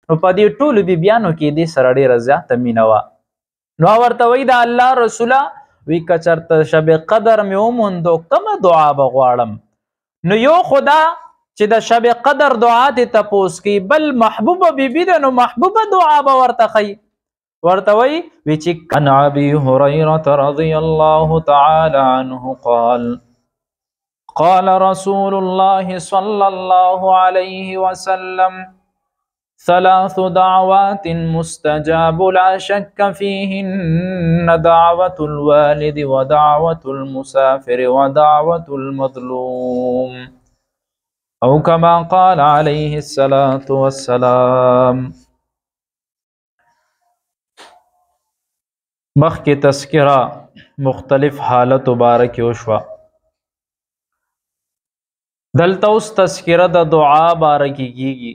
نو په دې ټولو بیبیانو کې دې سره ډېره زیاته مینه وه. نو ورته وایي د الله رسوله وی که چېرته شب قدر مې وموندو کومه دعا به غواړم؟ نو یو خدا چې د شب قدر دعا دې تپوس کوي، بل محبوبه بیبي ده نو محبوبه دعا به ورته ښیي. ورته وایي چې عن ابي هريره رضي الله تعالى عنه قال رسول الله صلى الله عليه وسلم ثلاث دعوات مستجاب لا شك فيهن دعوة الوالد ودعوة المسافر ودعوة المظلوم أو كما قال عليه الصلاة والسلام. مخکې تذکرہ مختلف حالت مبارک وشوه، دلته اوس تذکرہ د دعا بارکی کیږي.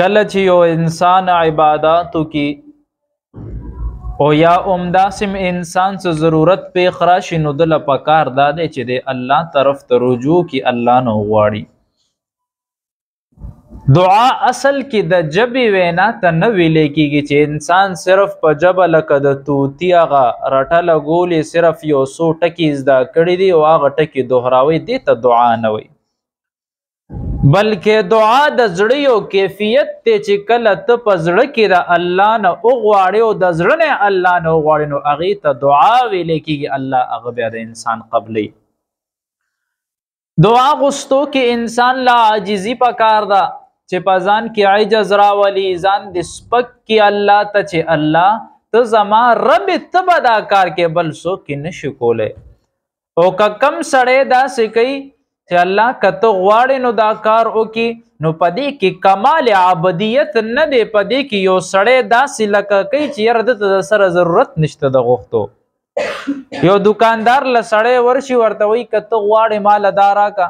کله چې یو انسان عباداتو کې او یا داسم انسان څه ضرورت پیښ راشي نو دله پکار دا دی چې د الله طرف ته رجوع کی، الله نه وغواړي. دعا اصل کې د ژبې وینا ته نه ویلې کېږي چې انسان صرف په ژبه لکه د طوطي هغه رټله ګولې صرف یو څو ټکي زده کړي دي او هغه ټکي دوهراوي، دې ته دعا نه وایي. بلکې دعا د زړه یو کیفیت دی چې کله ته په زړه کې د الله نه وغواړې او د زړه نه الله نه وغواړې نو هغې ته دعا ویلې کېږي، الله هغه بیا د انسان قبلوي. دعا غوښتو کې انسان لا عاجزي پکار ده چې په ځان کې عجز راولي، ځان د سپک کې الله ته چې الله ته زما رب ته به دا کار کې بل څوک نشي کولی. او که کم سړی داسې کوي چې الله که ته غواړې نو دا کار وکړي نو په دې کې کمال عبدیت نه دی، په دې کې یو سړی داسې لکه کوي چې یاره دته د سره ضرورت نشته د غوښتو. یو دکاندار له سړی ورشي ورته وایي که ته غواړې ماله دا راکه،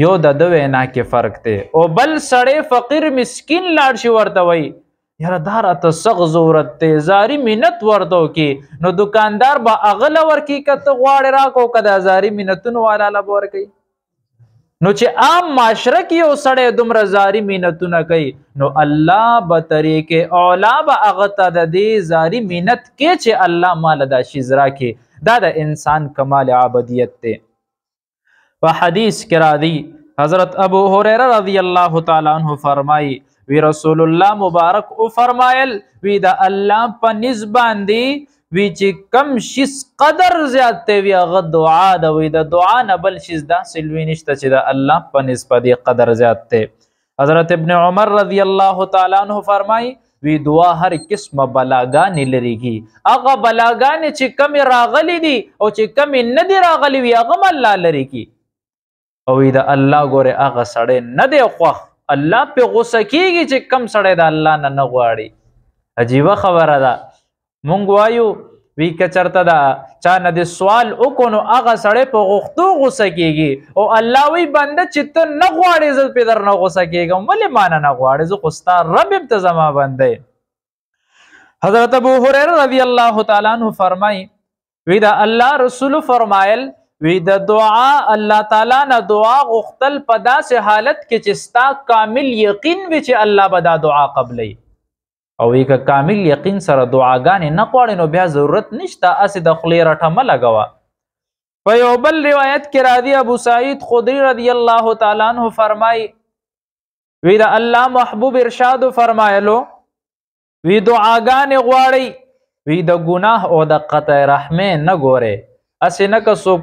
یو د ده وینا کې فرق دی. او بل سړی فقیر مسکین لاړ شي ورته وایي یاره دا راته سخت ضرورت دی، زاري منت ورته وکړي نو دکاندار به هغه له ورکړي که ته غواړې راکړو که د زاري منتونو والا له به ورکوي. نو چې عام معاشره کې یو سړی دومره زاري منتونه کوي نو الله به طریقې اولا به هغه ته د دې زاري منت کې چې الله ماله دا شیز راکړي. دا د انسان کمال عبدیت دی. په حدیث کې راځي حضرت ابو هریره رضی الله تعالی عنہ فرمایي وی رسول الله مبارک او فرمایل وی د الله په نسبت دی وی چې کم شیز قدر زیات دی وی هغه دعا ده، وی د دعا نه بل شیز داسې لوی نشته چې د الله په نسبت دی قدر زیات دی. حضرت ابن عمر رضی الله تعالی عنہ فرمایي وی دعا هر قسمه بلاګانې لريږي، هغه بلاګانې چې کم راغلي دي او چې کم نه دي راغلي وی هغه الله لري کی. او وی د الله ګوره هغه سړی نه دی خوښ، الله په غوسه کیږي چې کم سړی د الله نه غواړي. عجیبه خبره ده. مونږ وایو وی که چېرته د چا نه د سوال وکړو نو هغه سړی په غوښتو غوسه کیږي او الله وی بنده چې ته نه غواړې زه پې درنه غوسه کیږم، ولې ما نه غواړې؟ زه خو ستا رب یم، ته زما بنده یې. حضرت ابو هریره رضی الله تعالی عنہ فرمایي وی د الله رسول فرمایل وی د دعا الله تعالی نه دعا غوښتل په داسې حالت کې چې ستا کامل یقین وي چې الله به دا دعا قبلوي. او وی که کامل یقین سره دعاګانې نه غواړې نو بیا ضرورت نشته هسې د خولې رټه مه لګوه. په یو بل روایت کې راځي ابو سعید خدری رضی الله تعالی عنہ فرمایي وی د الله محبوب ارشاد فرمایلو وی دعاګانې غواړئ وی د ګناه او د قطع رحمې نه ګورئ، اسې نه که څوک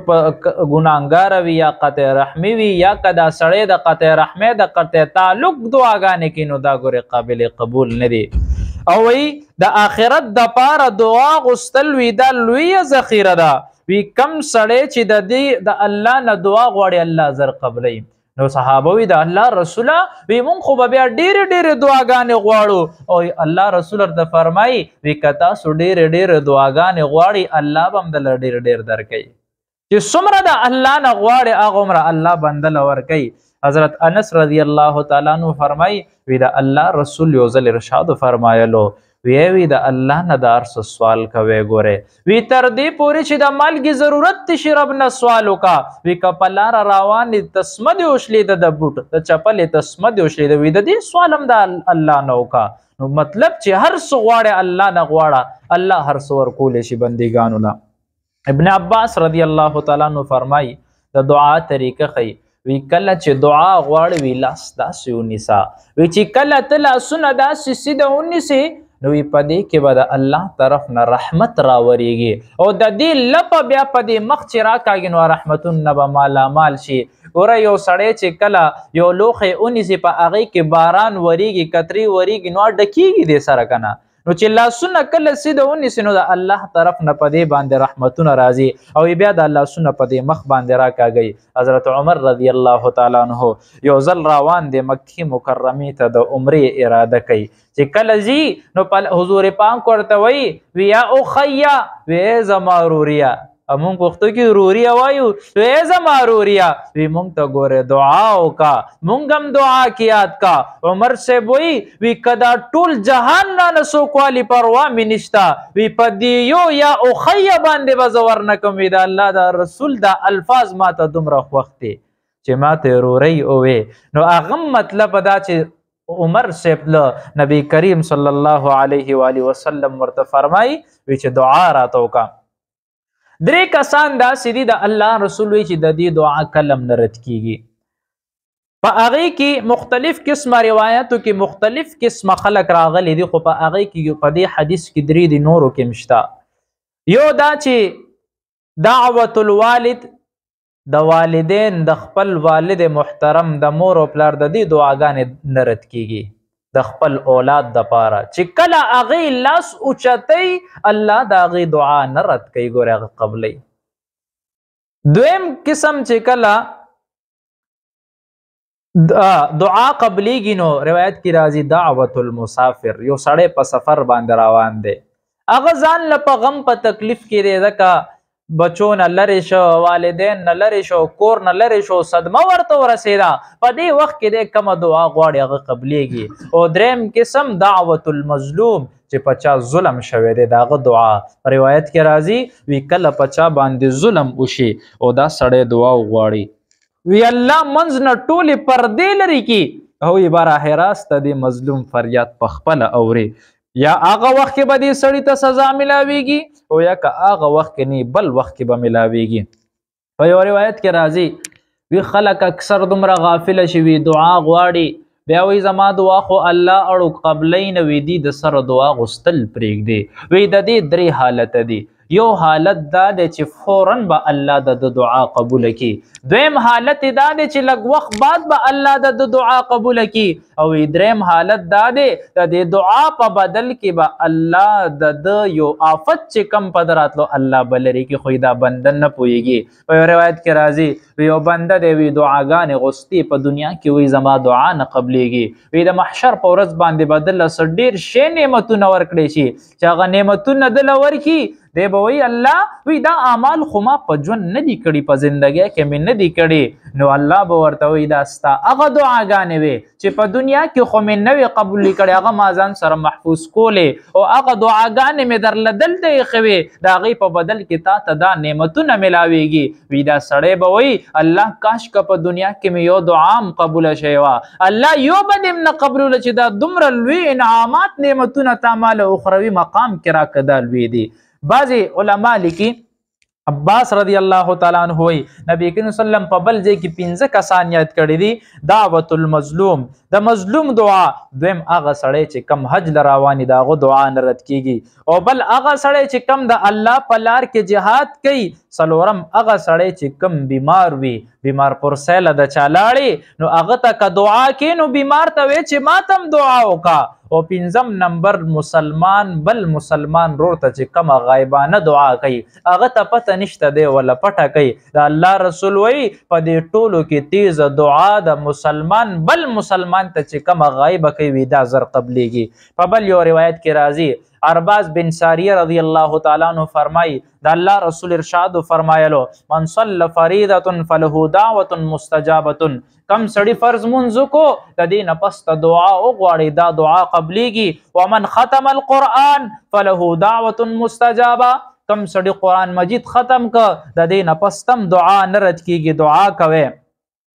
ګناهګاره وي یا قطع رحمي وي یا که دا سړی د قطع رحمې د قطع تعلق دعاګانې کوي نو دا ګورې قابل قبول نه دی. او وی د آخرت د پاره دعا غوښتل وی دا لویه ذخیره ده. وی کم سړی چې د دې د الله نه دعا غواړي الله زر قبلوي. نو صحابه وی د الله رسوله وی مونږ خو به بیا ډېرې ډېرې دعاګانې غواړو. او الله رسول ورته فرمایي وی که تاسو ډېرې ډېرې دعاګانې غواړئ الله به هم دله ډېر ډېر درکوي، چې څومره د الله نه غواړې هغومره الله بنده له ورکوي. حضرت انس رضی الله تعالی عنہ فرمایي وی د الله رسول یو ځل ارشاد فرمایلو وی د الله نه د ارس سوال کوي ګوره وی تر دې پورې چې د مالګي ضرورت شي رب نه سوال وکا وی کپلار روان تسمد وشلې د بوټ د چپل تسمد وشلې د وی د دې سوالم د الله نه وکا نو مطلب چې هر څه غواړي الله نه غواړه الله هر څه ورکول شي بندګانو له ابن عباس رضی الله تعالی عنہ فرمای د دعا طریقه خي وی کله چې دعا غواړي وی لاس داسې ونیسا وی چې کله تل سن داسې سیده ونیسي نو په دې کې به د الله طرف نه رحمت راوریږي او د دې لپه بیا په دې مخ چې راکاږي نو رحمتون نه به مالامال شي ګوره یو سړی چې کله یو لوښی ونیسي په هغې کې باران وریږي کترې وریږي نو ډکیږي دې سره که نه نو چې لاسونه کله سیده ونیسي نو د الله طرف نه په دې باندې رحمتونه راځي او بیا د لاسونه په دې مخ باندې راکاږي حضرت عمر رضی الله تعالی عنہ یو ځل روان دی مکې مکرمې ته د عمرې اراده کوي چې کله ځي نو حضور پاک ورته وی یا اخیا وی زما روریا مونږ پښتو کې روریا وایو وی زما روریا وی مونږ ته ګوره دعا وکا مونږ هم دعا کې یاد کا عمر صاحب وی کدا ټول جهان نه څوک والی پروا مې نشتا وی په دې یو یا اخیا باندې به زه ورنکم وی د الله د رسول دا الفاظ ماته دومره خوښ دي چې ماته رورۍ ووې نو هغه مطلب دا چې عمر صاحب له نبی کریم صلی الله علیه و آله وسلم ورته فرمای وی چې دعا راته وکړه درې کسان داسې دي د الله رسول وی چې د دې دعا کلم نه رد کیږي په هغې کې مختلف قسمه روایتو کې مختلف قسمه خلک راغلي دي خو په هغې کې په دې حدیث کې درې دي نورو کې مشته یو دا چې دعوت الوالد د والدین د خپل والد محترم د مور او پلار د دې دعاګانې نه رد کیږي د خپل اولاد د پاره چې کله هغې لاس اوچتئ الله د هغې دعا نه رد کوي ګورې هغه قبلوي دویم قسم چې کله دعا قبلیږي نو روایت کې راځي دعوت المسافر یو سړی په سفر باندې روان دی هغه ځان له په غم په تکلیف کې دی ځکه بچو نه لرې شو والدین نه لرې شو کور نه لرې شو صدمه ورته ورسېده په دې وخت کې دی کومه دعا غواړي هغه قبلیږي او دریم قسم دعوت المظلوم چې په چا ظلم شوی دی د هغه دعا روایت کې راځي وی کله په چا باندې ظلم وشي او دا سړی دعا وغواړي وی الله منځ نه ټولې پردې لرې کړي او یې براه راست د مظلوم فریاد په خپله اوري یا هغه وخت کې به دې سړي ته سزا ملاویږي او یا که هغه وخت کې نه بل وخت کې به ملاویږي په یو روایت کې راځي وی خلک اکثر دومره غافله شوي دعا غواړي بیا وی زما دعا خو الله اړو قبلۍ نه وي دي د سره دعا غوښتل پرېږدي وی د دې درې حالت دي یو حالت دا دی چې فوراً به الله د دعا قبول کړي دویم حالت دا دی چې لږ وخت بعد به الله د دعا قبول کړي او دریم حالت دا دی د دې دعا په بدل کې به الله د یو آفت چې کم په راتلو الله به لرې کړي خو دا بنده نه پوهېږي په یو روایت کې راځي یو بنده دی وی دعاګانې غوښتې په دنیا کې وی زما دعا نه قبلیږي وی د محشر په ورځ باندې به دله څه ډېر شی نعمتونه ورکړی شي چې هغه نعمتونه دله ورکړي دی به وی الله وی دا اعمال خو ما په ژوند نه دي کړي په زندګۍ کې مې نه دي کړي نو الله به ورته وی دا ستا هغه دعاګانې وې چې په دنیا کې خو مې نه وې قبول کړي هغه ما ځان سره محفوظ کولې او هغه دعاګانې مې درله دلته ایښې وې د هغې په بدل کې تا ته دا نعمتونه ملاویږي وی دا سړی به وی الله کاش که په دنیا کې مې یو دعا هم قبوله شوې وه الله یو به دې هم نه قبلوله چې دا دومره لوی انعامات نعمتونه تا ماله اخروي مقام کې راکړه دا لوی دي بعضی علماء لیکي عباس رضی الله تعالی عنہ وی نبی کریم صلی الله علیه وسلم په بل ځای کې 15 کسان یاد کړي دي دعوت المظلوم د مظلوم دعا دویم هغه سړی چې کم حج لراوانی دا غو دعا نه رد کیږي او بل هغه سړی چې کم د الله په لار کې جهاد کوي څلورم هغه سړی چې کم بیمار وي بیمار پر سیله د چالاړي نو هغه ته که دعا کې نو بیمار ته وی چې ماتم دعا وکا او پنځم نمبر مسلمان بل مسلمان رور ته چې کومه غایبانه دعا کوي هغه ته پته نشته دی ولا پټه کوي د الله رسول وی په دې ټولو کې تیز دعا د مسلمان بل مسلمان مسلمان ته چې کومه غایبه کوي دا زر قبلیږي. په بل یو روایت کې راځي ارباز بن ساریه رضی الله تعالی عنہ فرمای د الله رسول ارشاد فرمایلو من صلى فريضه فله دعوه مستجابه کم سړی فرض منځ کو د دې نه پس ته دعا وغواړي دا دعا قبلیږي. ومن ختم القرآن فله دعوه مستجابه کم سړی قرآن مجید ختم ک د دې نه پس تم دعا نه رد کیږي دعا کوي.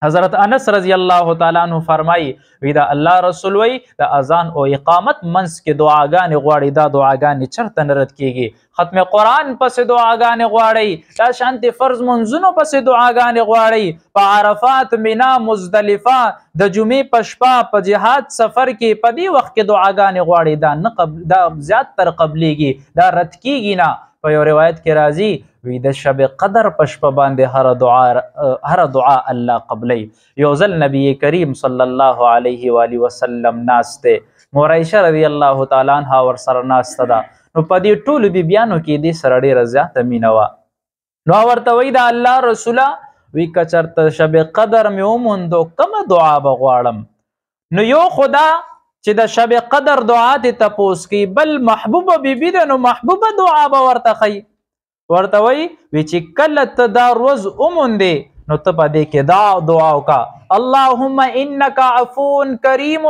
حضرت انس رضی الله تعالی عنہ فرمایي وی دا الله رسول وی د اذان او اقامت منس کې دعاګانې غواړي دا دعاګانې چرته نه رد کیږي. ختم قرآن پسې دعاګانې غواړي دا شانتي فرض منځونو پسې دعاګانې غواړي. په عرفات مینا مزدلفه د جمعې په شپه په جهاد سفر کې په دې وخت کې دعاګانې غواړي دا زیات تر قبلیږي دا رد کیږي نه. په یو روایت کې راځي وی د شب قدر په شپه باندې هر دعا الله قبلی. یو ځل نبی کریم صلی الله علیه و آله وسلم ناسته مور عایشه رضی الله تعالی عنها ورسره ناسته ده. نو په دې ټولو بیبیانو کې دې سره ډېره زیاته مینه وه. نو ورته وی د الله رسوله وی که چېرته شب قدر مې وموندو کومه دعا به غواړم. نو یو خدا چې د شب قدر دعا دې تپوس کوي بل محبوبه بیبي ده نو محبوبه دعا به ورته ښیي. ورته وی چې کله ته دا روز وموندې نو ته په دې کې دا دعا وکړه اللهم انک عفو کریم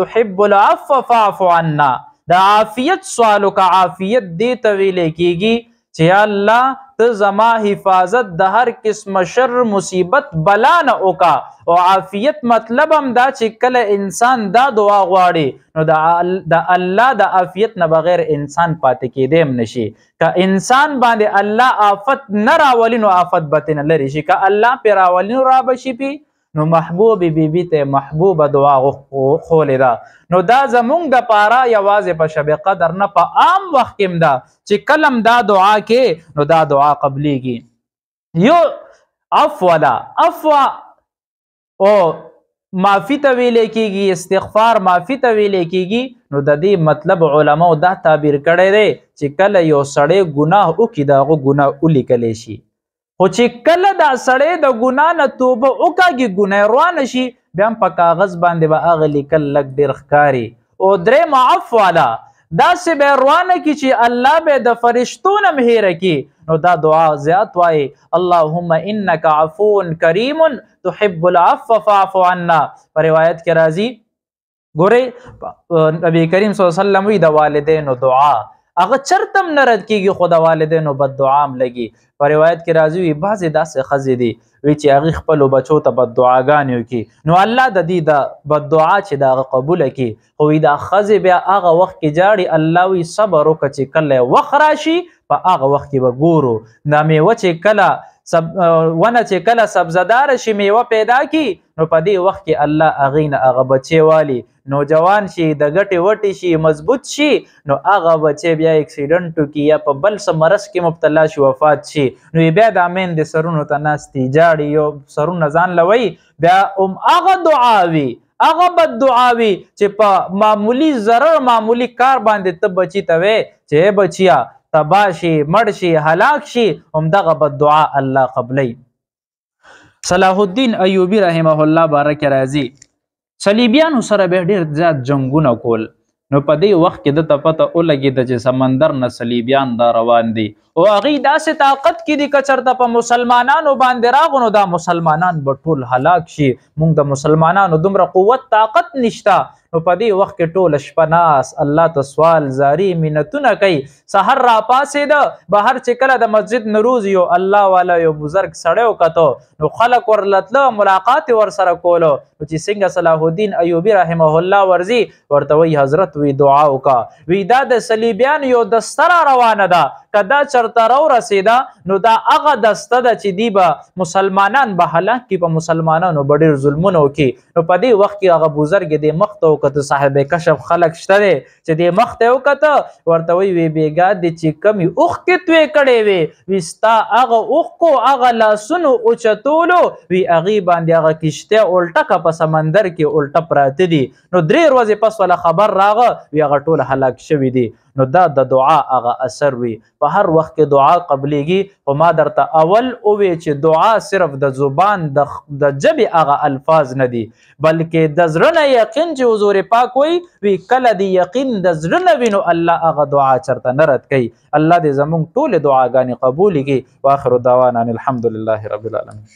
تحب العفو فاعف عنا. د عافیت سوال وکړه. عافیت دې ته ویلې کیږي چې الله ته زما حفاظت د هر قسم شر مصیبت بلا نه وکړه. او عافیت مطلب هم دا چې کله انسان دا دعا غواړي نو د الله د عافیت نه بغیر انسان پاتې کېدی هم نشي. که انسان باندې الله آفت نه راولي نو آفت به ترې نه لرې شي. که الله پرې راولي نو را به شي پې نو محبوب بیبي ته محبوبه دعا خولې ده. نو دا زمونږ دپاره یوازې په شب قدر نه په عام وخت کې هم ده چې کله هم دا دعا کې نو دا دعا قبلیږي. یو عفو ده. عفو او معافي ته ویلې کېږي استغفار معافي ته ویلې کېږي. نو د دې مطلب علماو دا تعبیر کړی دی چې کله یو سړی ګناه وکړي د هغه ګناه ولیکلی شي خو چې کله دا سړی د ګناه نه توبه وکاږي ګناه روانه شي بیا هم په کاغذ باندې به هغه لیکل لږ ډېر ښکاري. او درېیمه عفو ده. داسې به روانه کړي چې الله به د فرشتو نه هم هیره کړي. نو دا دعا زیات وایي اللهم انک عفو کریم تحب العفو فاعف عنا. په روایت کې راځي ګورئ نبی کریم صلی الله علیه وسلم وی د والدینو دعا هغه چرته هم نه رد کېږي خو د والدینو بد دعا هم لګي. په روایت کې راځي وي بعضې داسې ښځې دي وی چې هغې خپلو بچو ته بد دعاګانې وکړي نو الله د دې د بد دعا چې د هغه قبوله کړي. خو وی دا ښځې بیا هغه وخت کې جاړي الله وی صبر وکړه چې کله وخت راشي په هغه وخت کې به ګورو دا میوه چې کله ونه چې کله سبزدار شي میوه پیدا کی نو په دې وخت کې الله هغې نه هغه بچی والي نوجوان شي د ګټې وټې شي مضبوط شي نو هغه بچی بیا اکسیډنټ وکړي یا په بل څه مرض کې مبتلا شي وفات شي نو بیا دا میندې سرونو ته ناستې جاړي یو سرونه ځان لوي بیا هغه دعا وي هغه بد دعا وي چې په معمولی ضرر معمولی کار باندې ته بچي ته وی چې بچیا تباه شي مړ شي هلاک شي همدغه بد دعا الله قبلی. صلاح الدین ایوبی رحمه الله بارک راځي صلیبیانو سره به ډېر زیات جنګونه کول نو په دې وخت کې دته پته ولګېده چې سمندر نه صلیبیان دا روان دي او هغې داسې طاقت کې دي که چېرته په مسلمانانو باندې راغو نو دا مسلمانان به ټول هلاک شي موږ د مسلمانانو دومره قوت طاقت نشته نو په دې وخت کې ټوله شپه ناست الله ته سوال زاري منتونه کوي. سحر را پاڅېده بهر چې کله د مسجد نه روز یو الله والا یو بزرګ سړی وکتو نو خلک ورلتله ملاقات یې ورسره کولو نو چې څنګه صلاح الدین ایوبي رحمه الله ورځي ورته وایي حضرت وی دعا وکړه وی دا د صلیبیان یو دسته را روانه ده که دا چرته راورسېده نو دا هغه دسته ده چې دی به مسلمانان به هلاک کړي په مسلمانانو به ډېر ظلمونه وکړي نو په دې وخت کې هغه بزرګ یې دې مخ ته وکتو صاحب کشف خلک شته دی چې دې مخ ته یې وکته ورته وایي وی بېګا دې چې کمې اوښکې تویې کړې وې وي ستا هغه اوښکو هغه لاسونو اوچتولو وي هغې باندې هغه کشتۍ الټه که په سمندر کې الټه پراته دي نو 3 ورځې پس وله خبر راغه وي هغه ټول هلاک شوي دي نو دا د دعا هغه اثر وي. په هر وخت کې دعا قبليږي. او ما درته اول اوې چې دعا صرف د زبان د ژبې هغه الفاظ نه دي، بلکې د زړه نه یقین چې حضور پاک وی کله دی یقین د زړه نه وینو الله هغه دعا چرته نه رد کوي. الله دې زموږ ټولې دعاګانې قبول کړي. واخر دعوانا الحمدلله رب العالمین.